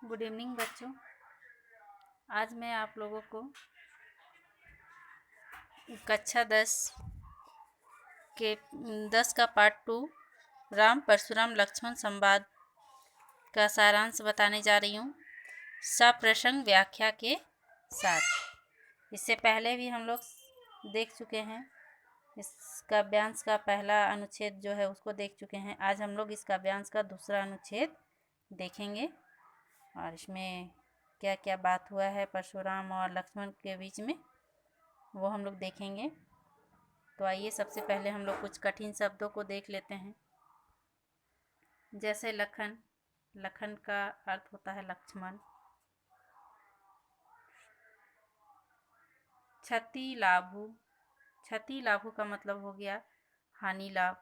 Good evening बच्चों। आज मैं आप लोगों को कक्षा 10 का पार्ट 2 राम परशुराम लक्ष्मण संवाद का सारांश बताने जा रही हूँ, सप्रसंग व्याख्या के साथ। इससे पहले भी हम लोग देख चुके हैं, इस काव्यांश का पहला अनुच्छेद जो है उसको देख चुके हैं। आज हम लोग इस काव्यांश का दूसरा अनुच्छेद देखेंगे और इसमें क्या क्या बात हुआ है परशुराम और लक्ष्मण के बीच में वो हम लोग देखेंगे। तो आइए सबसे पहले हम लोग कुछ कठिन शब्दों को देख लेते हैं। जैसे लखन, लखन का अर्थ होता है लक्ष्मण। क्षति लाभु, क्षति लाभु का मतलब हो गया हानि लाभ,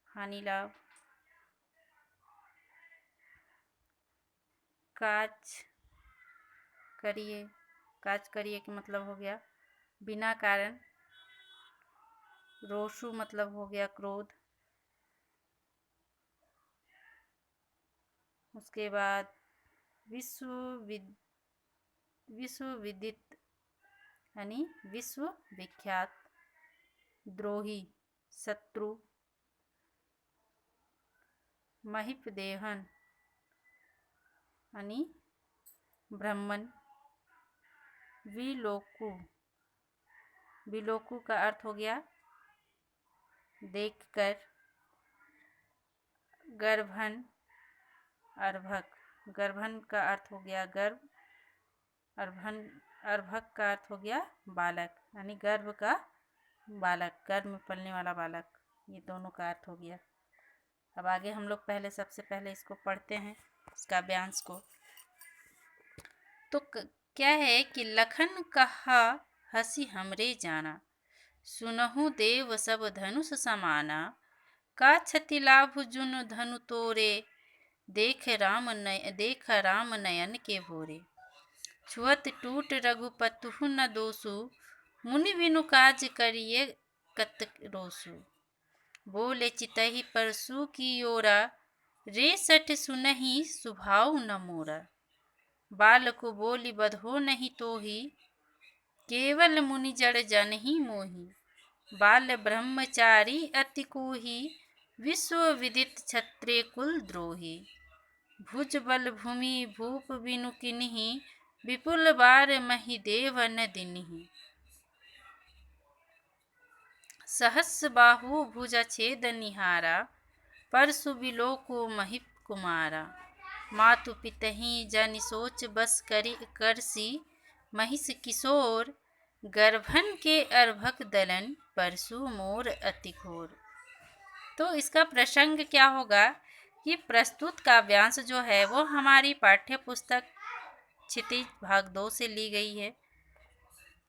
हानि लाभ। काज करिए, काज करिए का मतलब हो गया बिना कारण। रोषु मतलब हो गया क्रोध। उसके बाद विश्वविदित यानी विश्व विख्यात। द्रोही शत्रु। महिपदेहन यानी ब्राह्मण। विलोकु, विलोकु का अर्थ हो गया देखकर। गर्भन अर्भक, गर्भन का अर्थ हो गया गर्भ। अर्भन अर्भक का अर्थ हो गया बालक यानी गर्भ का बालक, गर्भ में पलने वाला बालक। ये दोनों का अर्थ हो गया। अब आगे हम लोग सबसे पहले इसको पढ़ते हैं, इसका व्यांश को। तो क्या है कि लखन कहा हसी हमरे जाना, सुनहु देव सब धनुष समाना। का क्षति लाभ जुन धनु तोरे, देख राम नयन के भोरे। छुअत टूट रघुपतु न दोसु, मुनि बिनु काज करिए कत रोसु। बोले चितहि परसु की ओरा, रे सठ सुनहि सुभाव न मोरा। बाल को बोली बधो नहीं तोही, केवल मुनि जड़ जन ही मोही। बाल ब्रह्मचारी अति कोही, विश्व विदित क्षत्रिय कुल द्रोही। भुज बल भूमि भूप बिनु किन्ही, विपुल बार मही देव न दिन्ही। सहस बाहु भुजा छेद निहारा, परसु बिलोकु महिप कुमारा। मातु पितहि जनि सोच बस करसी, महिष किशोर गर्भन के अर्भक दलन, परसु मोर अति घोर। तो इसका प्रसंग क्या होगा कि प्रस्तुत काव्यांश जो है वो हमारी पाठ्य पुस्तक क्षितिज भाग 2 से ली गई है,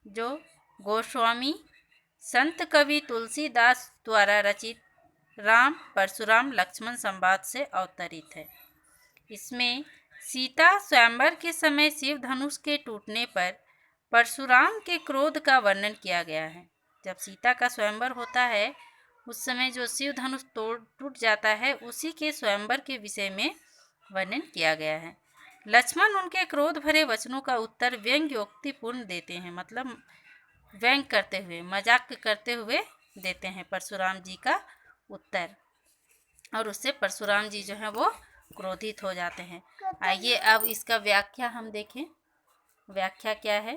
जो गोस्वामी संत कवि तुलसीदास द्वारा रचित राम परशुराम लक्ष्मण संवाद से अवतरित है। इसमें सीता स्वयंवर के समय शिव धनुष के टूटने पर परशुराम के क्रोध का वर्णन किया गया है। जब सीता का स्वयंवर होता है उस समय जो शिव धनुष टूट जाता है, उसी के स्वयंवर के विषय में वर्णन किया गया है। लक्ष्मण उनके क्रोध भरे वचनों का उत्तर व्यंग्योक्तिपूर्ण देते हैं, मतलब व्यंग करते हुए, मजाक करते हुए देते हैं परशुराम जी का उत्तर, और उससे परशुराम जी जो है वो क्रोधित हो जाते हैं। आइए अब इसका व्याख्या हम देखें, व्याख्या क्या है।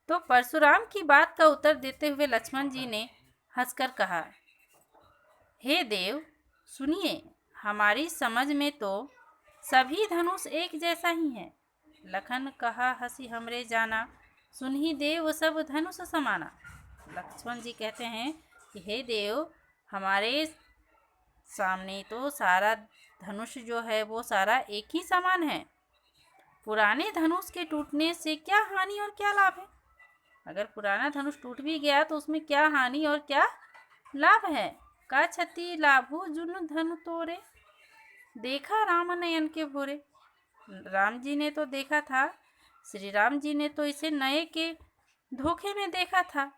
तो परशुराम की बात का उत्तर देते हुए लक्ष्मण जी ने हंसकर कहा, हे देव सुनिए, हमारी समझ में तो सभी धनुष एक जैसा ही है। लखन कहा हसी हमरे जाना, सुनहि देव सब धनुष समाना। लक्ष्मण जी कहते हैं कि हे देव, हमारे सामने तो सारा धनुष जो है वो सारा एक ही समान है। पुराने धनुष के टूटने से क्या हानि और क्या लाभ है? अगर पुराना धनुष टूट भी गया तो उसमें क्या हानि और क्या लाभ है? का क्षति लाभु जुन धनु तोरे, देखा राम नयन के भोरे। राम जी ने तो देखा था, श्री राम जी ने तो इसे नए के धोखे में देखा था,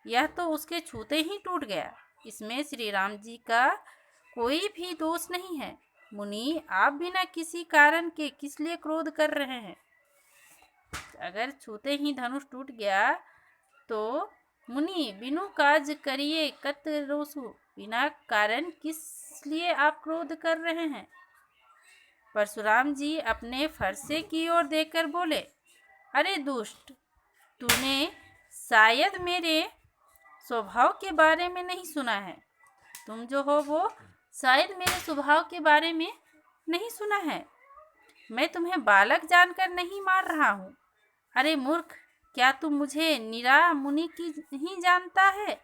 यह तो उसके छूते ही टूट गया। इसमें श्री राम जी का कोई भी दोष नहीं है। मुनि आप बिना किसी कारण के किस लिए क्रोध कर रहे हैं? अगर छूते ही धनुष टूट गया तो मुनि बिनु काज करिए कत रोसु, बिना कारण किस लिए आप क्रोध कर रहे हैं? परशुराम जी अपने फरसे की ओर देखकर बोले, अरे दुष्ट, तूने शायद मेरे स्वभाव के बारे में नहीं सुना है। तुम जो हो वो शायद मेरे स्वभाव के बारे में नहीं सुना है। मैं तुम्हें बालक जानकर नहीं मार रहा हूँ। अरे मूर्ख, क्या तुम मुझे निरा मुनि की नहीं जानता है?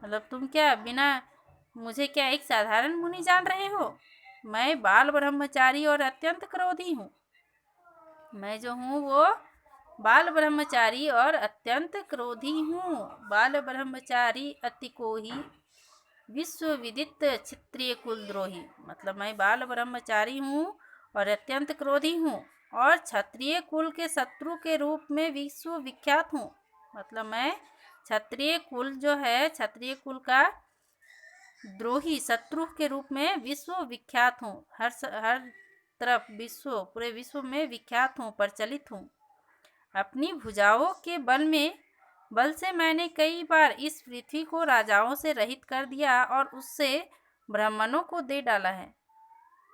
मतलब तुम क्या बिना मुझे क्या एक साधारण मुनि जान रहे हो? मैं बाल ब्रह्मचारी और अत्यंत क्रोधी हूँ। मैं जो हूँ वो बाल ब्रह्मचारी और अत्यंत क्रोधी हूँ। बाल ब्रह्मचारी अति कोही, विश्व विदित क्षत्रिय कुलद्रोही। मतलब मैं बाल ब्रह्मचारी हूँ और अत्यंत क्रोधी हूँ और क्षत्रिय कुल के शत्रु के रूप में विश्व विख्यात हूँ। मतलब मैं क्षत्रिय कुल जो है, क्षत्रिय कुल का द्रोही शत्रु के रूप में विश्व विख्यात हूँ। हर तरफ विश्व, पूरे विश्व में विख्यात हूँ, प्रचलित हूँ। अपनी भुजाओं के बल से मैंने कई बार इस पृथ्वी को राजाओं से रहित कर दिया और उससे ब्राह्मणों को दे डाला है।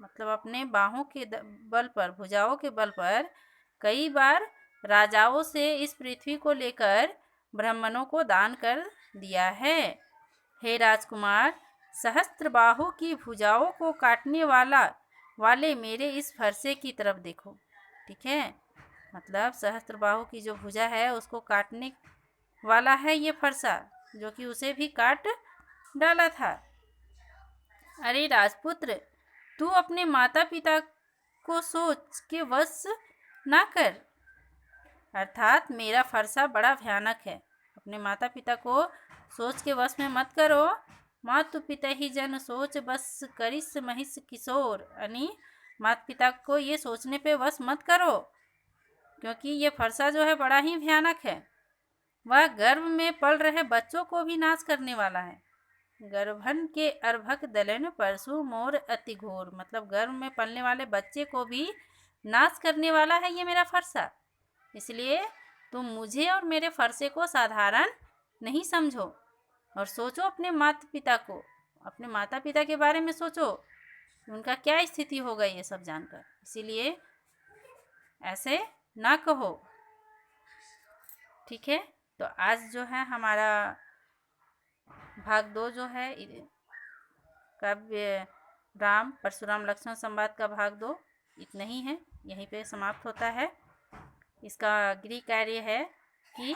मतलब अपने बाहों के बल पर, भुजाओं के बल पर कई बार राजाओं से इस पृथ्वी को लेकर ब्राह्मणों को दान कर दिया है। हे राजकुमार, सहस्त्रबाहु की भुजाओं को काटने वाले मेरे इस फरसे की तरफ देखो। ठीक है, मतलब सहस्त्रबाहु की जो भुजा है उसको काटने वाला है ये फरसा, जो कि उसे भी काट डाला था। अरे राजपुत्र, तू अपने माता पिता को सोच के वश ना कर। अर्थात मेरा फरसा बड़ा भयानक है। अपने माता पिता को सोच के वश में मत करो। मातु पिता ही जन सोच बस करिस महिष किशोर। यानी माता पिता को ये सोचने पे वश मत करो, क्योंकि ये फरसा जो है बड़ा ही भयानक है। वह गर्भ में पल रहे बच्चों को भी नाश करने वाला है। गर्भन के अर्भक दलन परशु मोर अति घोर। मतलब गर्भ में पलने वाले बच्चे को भी नाश करने वाला है ये मेरा फरसा। इसलिए तुम मुझे और मेरे फरसे को साधारण नहीं समझो और सोचो अपने माता पिता को, अपने माता पिता के बारे में सोचो, उनका क्या स्थिति होगा ये सब जानकर। इसीलिए ऐसे ना कहो। ठीक है, तो आज जो है हमारा भाग 2 जो है काव्य राम परशुराम लक्ष्मण संवाद का भाग 2 इतना ही है, यहीं पे समाप्त होता है। इसका गृह कार्य है कि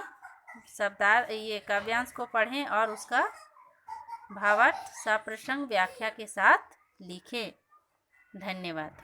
शब्दार्थ ये काव्यांश को पढ़ें और उसका भावार्थ सप्रसंग व्याख्या के साथ लिखें। धन्यवाद।